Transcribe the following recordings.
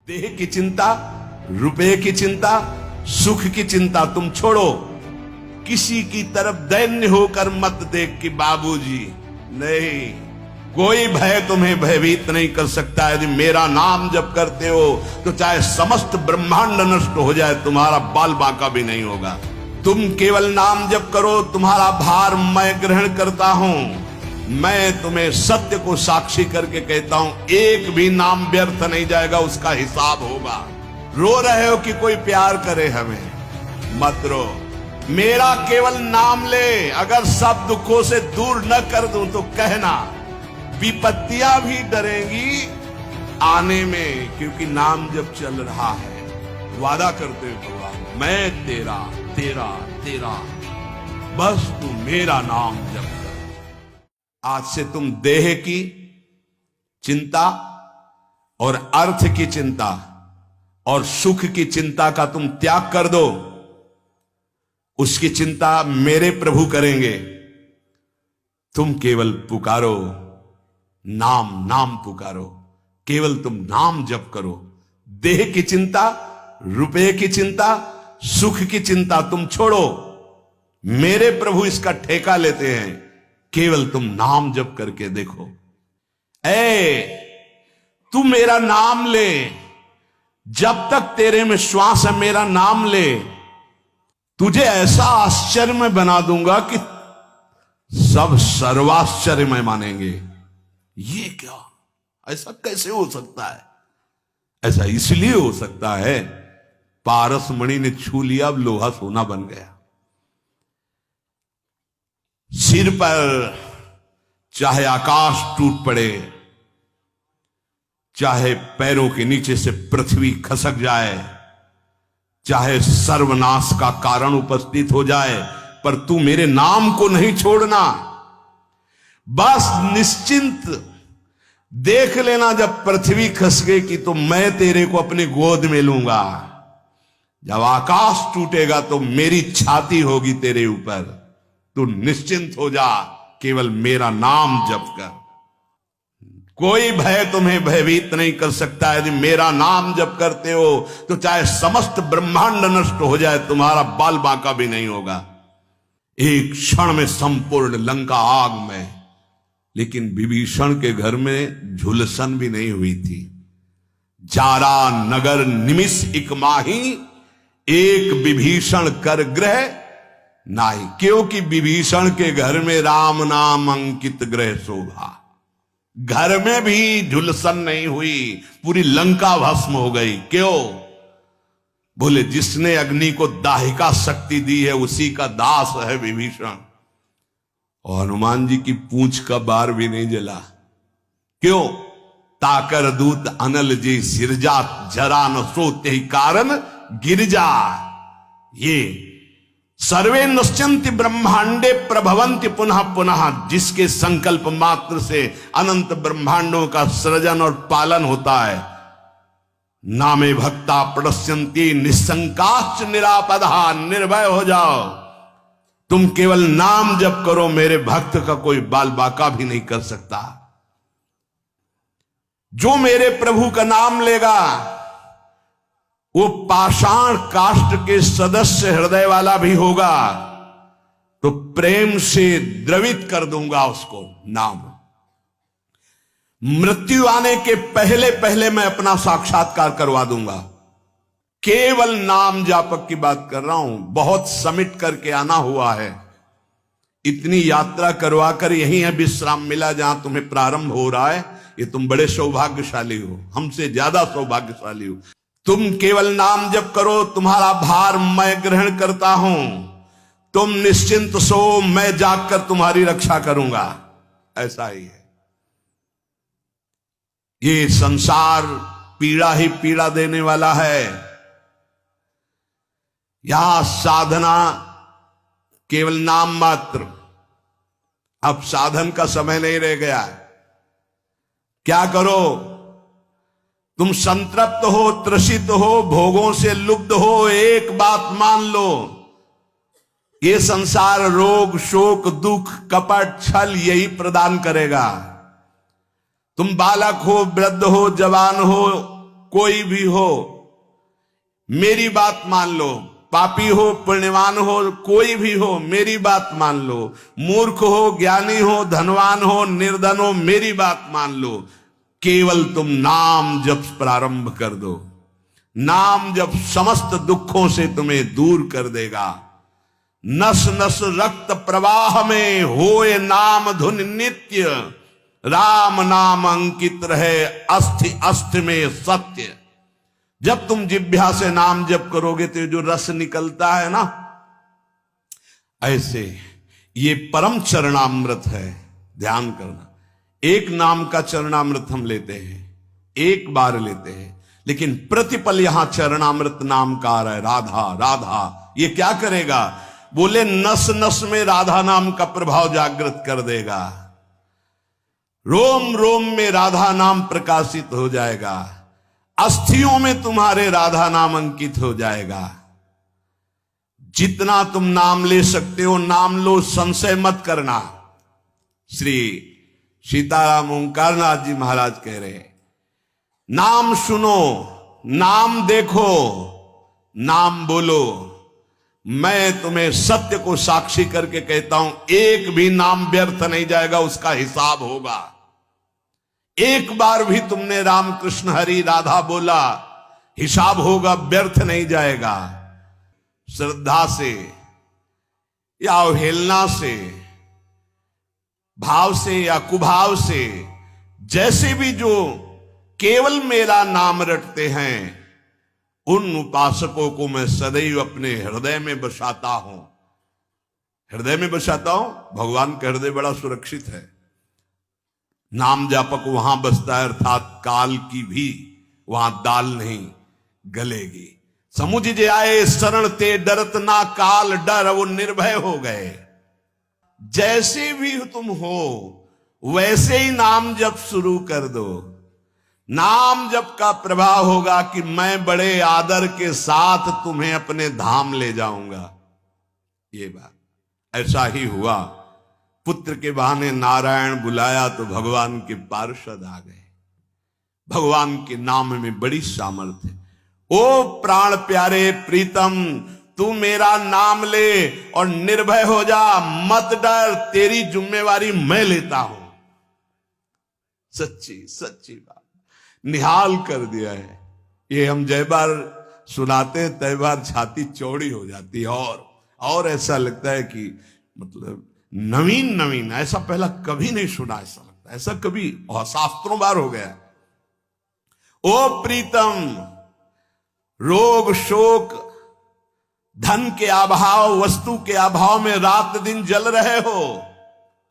देह की चिंता, रुपए की चिंता, सुख की चिंता तुम छोड़ो। किसी की तरफ दैन्य होकर मत देख कि बाबूजी, नहीं, कोई भय तुम्हें भयभीत नहीं कर सकता। यदि मेरा नाम जप करते हो तो चाहे समस्त ब्रह्मांड नष्ट हो जाए, तुम्हारा बाल बांका भी नहीं होगा। तुम केवल नाम जप करो, तुम्हारा भार मैं ग्रहण करता हूं। मैं तुम्हें सत्य को साक्षी करके कहता हूं, एक भी नाम व्यर्थ नहीं जाएगा, उसका हिसाब होगा। रो रहे हो कि कोई प्यार करे हमें, मत रो। मेरा केवल नाम ले, अगर सब दुखों से दूर न कर दूं तो कहना, विपत्तियां भी डरेंगी आने में, क्योंकि नाम जब चल रहा है। वादा करते हो भगवान, मैं तेरा तेरा तेरा, बस तू मेरा नाम जप कर। आज से तुम देह की चिंता और अर्थ की चिंता और सुख की चिंता का तुम त्याग कर दो। उसकी चिंता मेरे प्रभु करेंगे। तुम केवल पुकारो, नाम नाम पुकारो, केवल तुम नाम जप करो। देह की चिंता, रुपए की चिंता, सुख की चिंता तुम छोड़ो। मेरे प्रभु इसका ठेका लेते हैं। केवल तुम नाम जप करके देखो। तू मेरा नाम ले, जब तक तेरे में श्वास है मेरा नाम ले, तुझे ऐसा आश्चर्य में बना दूंगा कि सब सर्वाश्चर्य में मानेंगे। ये क्या, ऐसा कैसे हो सकता है? ऐसा इसलिए हो सकता है, पारस मणि ने छू लिया, अब लोहा सोना बन गया। सिर पर चाहे आकाश टूट पड़े, चाहे पैरों के नीचे से पृथ्वी खसक जाए, चाहे सर्वनाश का कारण उपस्थित हो जाए, पर तू मेरे नाम को नहीं छोड़ना। बस निश्चिंत देख लेना, जब पृथ्वी खसकेगी तो मैं तेरे को अपनी गोद में लूंगा। जब आकाश टूटेगा तो मेरी छाती होगी तेरे ऊपर। तू निश्चिंत हो जा, केवल मेरा नाम जप कर। कोई भय तुम्हें भयभीत नहीं कर सकता। यदि मेरा नाम जप करते हो तो चाहे समस्त ब्रह्मांड नष्ट हो जाए, तुम्हारा बाल बांका भी नहीं होगा। एक क्षण में संपूर्ण लंका आग में, लेकिन विभीषण के घर में झुलसन भी नहीं हुई थी। जारा नगर निमिष इक माही, एक विभीषण कर गृह नाही। क्योंकि विभीषण के घर में राम नाम अंकित गृह शोभा। घर में भी झुलसन नहीं हुई, पूरी लंका भस्म हो गई। क्यों? बोले जिसने अग्नि को दाहिका शक्ति दी है, उसी का दास है विभीषण। और हनुमान जी की पूंछ का बार भी नहीं जला। क्यों? ताकर दूत अनल जी सिरजा, जरा न सोते कारण गिरजा। ये सर्वे नश्यन्ति ब्रह्मांडे प्रभवन्ति पुनः पुनः, जिसके संकल्प मात्र से अनंत ब्रह्मांडों का सृजन और पालन होता है। नामे भक्ता प्रणश्यन्ति निसंकाश्च निरापदा। निर्भय हो जाओ, तुम केवल नाम जप करो, मेरे भक्त का कोई बाल बाका भी नहीं कर सकता। जो मेरे प्रभु का नाम लेगा वो पाषाण काष्ठ के सदस्य हृदय वाला भी होगा, तो प्रेम से द्रवित कर दूंगा उसको नाम। मृत्यु आने के पहले पहले मैं अपना साक्षात्कार करवा दूंगा। केवल नाम जापक की बात कर रहा हूं। बहुत समिट करके आना हुआ है। इतनी यात्रा करवा कर यही है विश्राम मिला जहां तुम्हें प्रारंभ हो रहा है। ये तुम बड़े सौभाग्यशाली हो, हमसे ज्यादा सौभाग्यशाली हो। तुम केवल नाम जप करो, तुम्हारा भार मैं ग्रहण करता हूं। तुम निश्चिंत सो, मैं जागकर तुम्हारी रक्षा करूंगा। ऐसा ही है। ये संसार पीड़ा ही पीड़ा देने वाला है। यहां साधना केवल नाम मात्र। अब साधन का समय नहीं रह गया। क्या करो? तुम संतृप्त हो, त्रसित हो, भोगों से लुब्ध हो, एक बात मान लो, ये संसार रोग, शोक, दुख, कपट, छल यही प्रदान करेगा। तुम बालक हो, वृद्ध हो, जवान हो, कोई भी हो, मेरी बात मान लो। पापी हो, पुण्यवान हो, कोई भी हो, मेरी बात मान लो। मूर्ख हो, ज्ञानी हो, धनवान हो, निर्धन हो, मेरी बात मान लो। केवल तुम नाम जप प्रारंभ कर दो। नाम जप समस्त दुखों से तुम्हें दूर कर देगा। नस नस रक्त प्रवाह में होए नाम धुन नित्य, राम नाम अंकित रहे अस्थि अस्थि में सत्य। जब तुम जिह्वा से नाम जप करोगे तो जो रस निकलता है ना, ऐसे ये परम चरणामृत है। ध्यान करना, एक नाम का चरणामृत हम लेते हैं, एक बार लेते हैं, लेकिन प्रतिपल यहां चरणामृत नाम का आ रहा है, राधा राधा। ये क्या करेगा? बोले नस नस में राधा नाम का प्रभाव जागृत कर देगा। रोम रोम में राधा नाम प्रकाशित हो जाएगा। अस्थियों में तुम्हारे राधा नाम अंकित हो जाएगा। जितना तुम नाम ले सकते हो नाम लो, संशय मत करना। श्री सीताराम ओंकारनाथ जी महाराज कह रहे हैं, नाम सुनो, नाम देखो, नाम बोलो। मैं तुम्हें सत्य को साक्षी करके कहता हूं, एक भी नाम व्यर्थ नहीं जाएगा, उसका हिसाब होगा। एक बार भी तुमने राम कृष्ण हरि राधा बोला, हिसाब होगा, व्यर्थ नहीं जाएगा। श्रद्धा से या अवहेलना से, भाव से या कुभाव से, जैसे भी जो केवल मेरा नाम रटते हैं, उन उपासकों को मैं सदैव अपने हृदय में बसाता हूं। हृदय में बसाता हूं। भगवान का हृदय बड़ा सुरक्षित है। नाम जापक वहां बसता है, अर्थात काल की भी वहां दाल नहीं गलेगी। समुझ जे आए शरण ते डरत ना काल डर, वो निर्भय हो गए। जैसे भी तुम हो वैसे ही नाम जप शुरू कर दो। नाम जप का प्रभाव होगा कि मैं बड़े आदर के साथ तुम्हें अपने धाम ले जाऊंगा। ये बात ऐसा ही हुआ। पुत्र के बहाने नारायण बुलाया तो भगवान के पार्षद आ गए। भगवान के नाम में बड़ी सामर्थ्य है। ओ प्राण प्यारे प्रीतम, तू मेरा नाम ले और निर्भय हो जा, मत डर, तेरी जिम्मेवारी मैं लेता हूं। सच्ची सच्ची बात निहाल कर दिया है। ये हम जय बार सुनाते हैं तय बार छाती चौड़ी हो जाती है, और ऐसा लगता है कि मतलब नवीन नवीन, ऐसा पहला कभी नहीं सुना। ऐसा लगता है ऐसा कभी और शास्त्रों बार हो गया। ओ प्रीतम, रोग शोक धन के अभाव, वस्तु के अभाव में रात दिन जल रहे हो,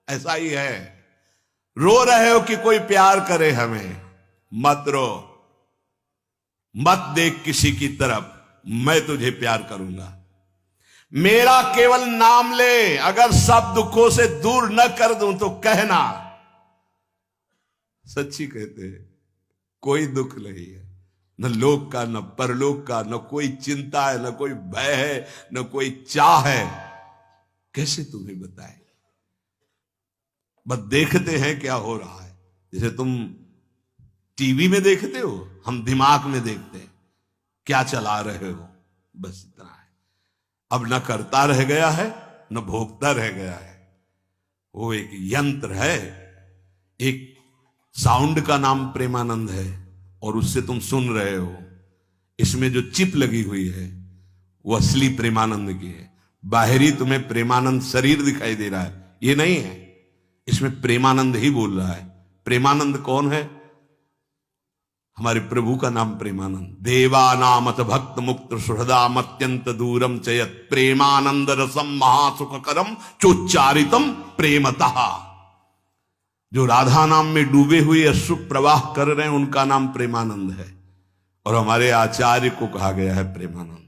ऐसा ही है। रो रहे हो कि कोई प्यार करे हमें, मत रो, मत देख किसी की तरफ, मैं तुझे प्यार करूंगा। मेरा केवल नाम ले, अगर सब दुखों से दूर न कर दूं तो कहना। सच्ची कहते हैं, कोई दुख नहीं है, न लोक का, न परलोक का, न कोई चिंता है, न कोई भय है, न कोई चाह है। कैसे तुम्हें बताए? बस देखते हैं क्या हो रहा है। जैसे तुम टीवी में देखते हो, हम दिमाग में देखते हैं क्या चला रहे हो, बस इतना है। अब न करता रह गया है, न भोगता रह गया है। वो एक यंत्र है। एक साउंड का नाम प्रेमानंद है, और उससे तुम सुन रहे हो। इसमें जो चिप लगी हुई है वो असली प्रेमानंद की है। बाहरी तुम्हें प्रेमानंद शरीर दिखाई दे रहा है, ये नहीं है। इसमें प्रेमानंद ही बोल रहा है। प्रेमानंद कौन है? हमारे प्रभु का नाम प्रेमानंद। देवा नामत भक्त मुक्त सुहृदाम अत्यंत दूरम चयत प्रेमानंद रसम महासुखकरम चोच्चारितम प्रेमतः। जो राधा नाम में डूबे हुए अश्रु प्रवाह कर रहे हैं, उनका नाम प्रेमानंद है। और हमारे आचार्य को कहा गया है प्रेमानंद।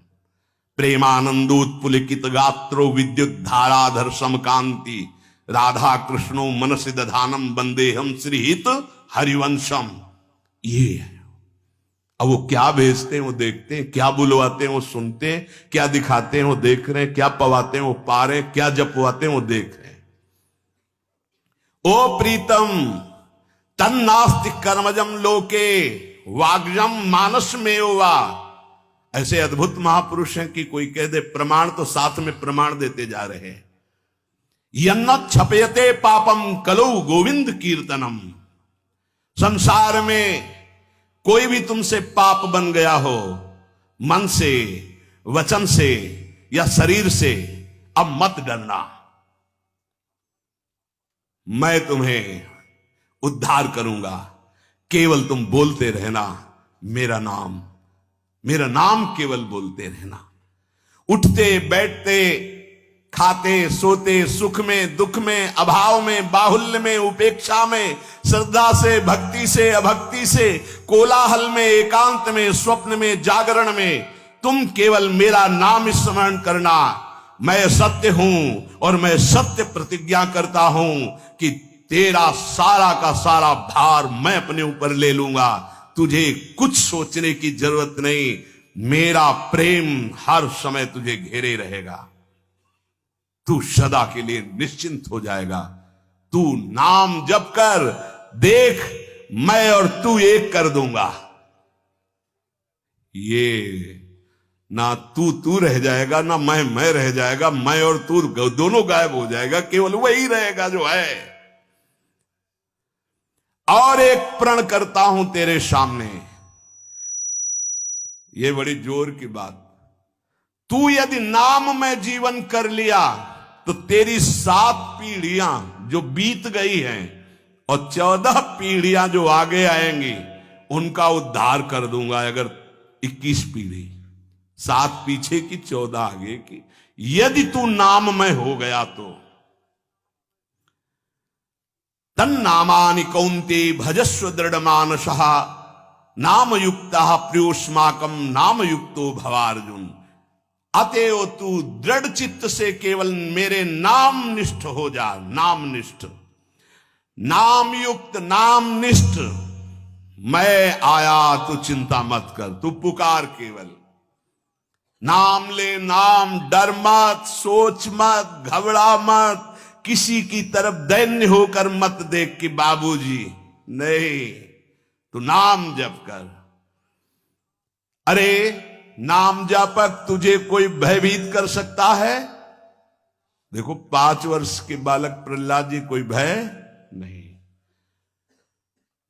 प्रेमानंदोत्पुलिकित गात्रो विद्युत धाराधर समकांति राधा कृष्णो मनसि दधानम वंदेहम श्रीहित हरिवंशम। ये है। अब वो क्या भेजते हैं वो देखते हैं, क्या बुलवाते हैं वो सुनते हैं, क्या दिखाते हैं वो देख रहे हैं, क्या पवाते हैं वो पा रहे हैं, क्या जपवाते हैं वो देख रहे हैं। ओ प्रीतम, तन्नास्ति कर्मजम लोके, वाग्जम मानस में वा। ऐसे अद्भुत महापुरुष हैं कि कोई कह दे प्रमाण तो साथ में प्रमाण देते जा रहे हैं। यन्न छपयते पापम कलौ गोविंद कीर्तनम। संसार में कोई भी तुमसे पाप बन गया हो, मन से, वचन से या शरीर से, अब मत डरना, मैं तुम्हें उद्धार करूंगा। केवल तुम बोलते रहना मेरा नाम केवल बोलते रहना। उठते बैठते, खाते सोते, सुख में दुख में, अभाव में बाहुल्य में, उपेक्षा में, श्रद्धा से भक्ति से अभक्ति से, कोलाहल में एकांत में, स्वप्न में जागरण में, तुम केवल मेरा नाम स्मरण करना। मैं सत्य हूं और मैं सत्य प्रतिज्ञा करता हूं कि तेरा सारा का सारा भार मैं अपने ऊपर ले लूंगा। तुझे कुछ सोचने की जरूरत नहीं, मेरा प्रेम हर समय तुझे घेरे रहेगा। तू सदा के लिए निश्चिंत हो जाएगा। तू नाम जप कर देख, मैं और तू एक कर दूंगा। ये ना तू रह जाएगा, ना मैं रह जाएगा। मैं और तू दोनों गायब हो जाएगा, केवल वही रहेगा जो है। और एक प्रण करता हूं तेरे सामने, ये बड़ी जोर की बात। तू यदि नाम में जीवन कर लिया तो तेरी 7 पीढ़ियां जो बीत गई हैं और 14 पीढ़ियां जो आगे आएंगी उनका उद्धार कर दूंगा। अगर 21 पीढ़ी, 7 पीछे की 14 आगे की, यदि तू नाम में हो गया तो। तन्नामानि कौन्ते भजस्व दृढ़ मानसः नाम युक्तः प्रियोस्माकम नाम युक्तो भवार्जुन। अतएव तू दृढ़ चित्त से केवल मेरे नाम निष्ठ हो जा। नाम निष्ठ, नाम युक्त, नाम निष्ठ। मैं आया, तू चिंता मत कर, तू पुकार केवल। नाम ले नाम, डर मत, सोच मत, घबरा मत, किसी की तरफ दैन्य होकर मत देख कि बाबूजी, नहीं, तू नाम जप कर। अरे नाम जापक तुझे कोई भयभीत कर सकता है? देखो 5 वर्ष के बालक प्रहलाद जी, कोई भय नहीं।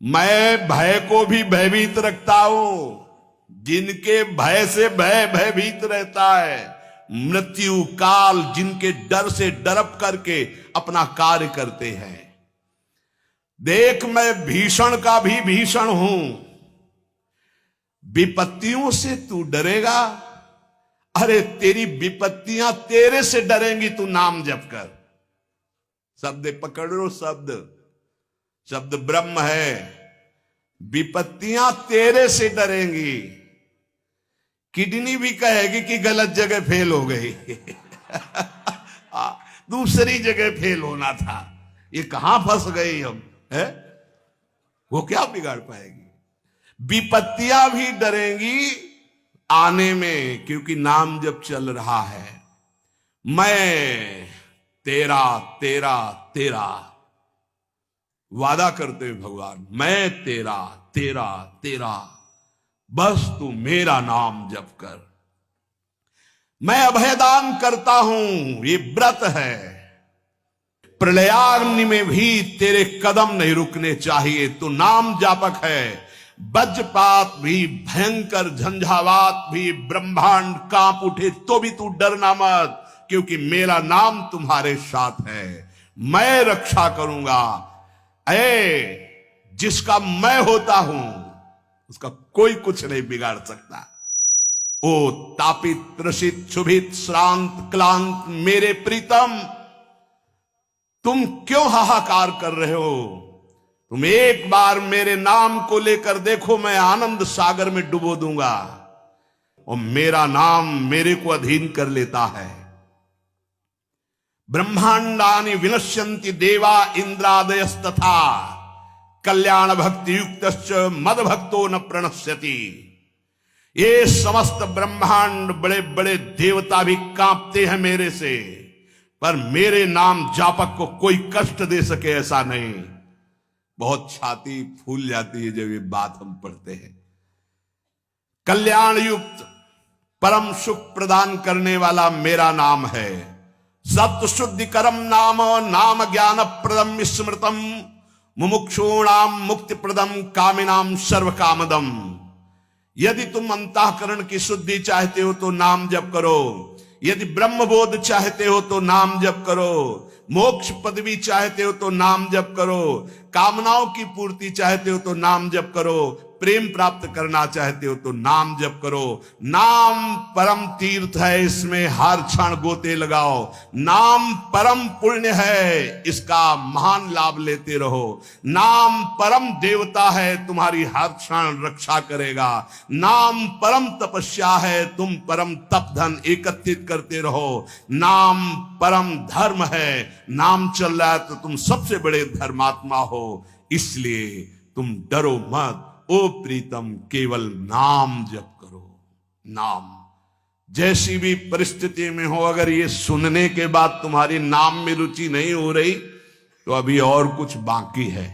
मैं भय को भी भयभीत रखता हूं। जिनके भय से भयभीत रहता है, मृत्यु काल जिनके डर से डरप करके अपना कार्य करते हैं। देख, मैं भीषण का भी भीषण हूं। विपत्तियों से तू डरेगा? अरे तेरी विपत्तियां तेरे से डरेंगी, तू नाम जप कर। शब्द पकड़ लो, शब्द ब्रह्म है। विपत्तियां तेरे से डरेंगी। किडनी भी कहेगी कि गलत जगह फेल हो गई दूसरी जगह फेल होना था, ये कहां फंस गई हम, है? वो क्या बिगाड़ पाएगी? विपत्तियां भी डरेंगी आने में, क्योंकि नाम जब चल रहा है। मैं तेरा तेरा तेरा वादा करते हुए भगवान, मैं तेरा तेरा तेरा, बस तू मेरा नाम जप कर। मैं अभयदान करता हूं, ये व्रत है। प्रलयाग्नि में भी तेरे कदम नहीं रुकने चाहिए। तू नाम जापक है। वज्रपात भी, भयंकर झंझावात भी, ब्रह्मांड कांप उठे तो भी तू डरना मत, क्योंकि मेरा नाम तुम्हारे साथ है। मैं रक्षा करूंगा। जिसका मैं होता हूं उसका कोई कुछ नहीं बिगाड़ सकता। ओ तापित त्रसित क्षुभित श्रांत क्लांत मेरे प्रीतम, तुम क्यों हाहाकार कर रहे हो? तुम एक बार मेरे नाम को लेकर देखो, मैं आनंद सागर में डुबो दूंगा। और मेरा नाम मेरे को अधीन कर लेता है। ब्रह्मांडानि विनश्यन्ति देवा इंद्रादयस्तथा कल्याण भक्ति युक्तश्च मद भक्तो न प्रणश्यति। ये समस्त ब्रह्मांड, बड़े बड़े देवता भी कांपते हैं मेरे से, पर मेरे नाम जापक को कोई कष्ट दे सके ऐसा नहीं। बहुत छाती फूल जाती है जब ये बात हम पढ़ते हैं। कल्याण युक्त परम सुख प्रदान करने वाला मेरा नाम है। सत्य शुद्धिकरम नाम नाम ज्ञान प्रदम स्मृतम मुमुक्षूणाम मुक्ति प्रदम कामिनाम सर्व कामदम। यदि तुम अंतःकरण की शुद्धि चाहते हो तो नाम जप करो, यदि ब्रह्मबोध चाहते हो तो नाम जप करो, मोक्ष पदवी चाहते हो तो नाम जप करो, कामनाओं की पूर्ति चाहते हो तो नाम जप करो, प्रेम प्राप्त करना चाहते हो तो नाम जप करो। नाम परम तीर्थ है, इसमें हर क्षण गोते लगाओ। नाम परम पुण्य है, इसका महान लाभ लेते रहो। नाम परम देवता है, तुम्हारी हर क्षण रक्षा करेगा। नाम परम तपस्या है, तुम परम तप धन एकत्रित करते रहो। नाम परम धर्म है, नाम चल रहा है तो तुम सबसे बड़े धर्मात्मा हो, इसलिए तुम डरो मत। ओ प्रीतम, केवल नाम जप करो। नाम जैसी भी परिस्थिति में हो, अगर ये सुनने के बाद तुम्हारी नाम में रुचि नहीं हो रही तो अभी और कुछ बाकी है।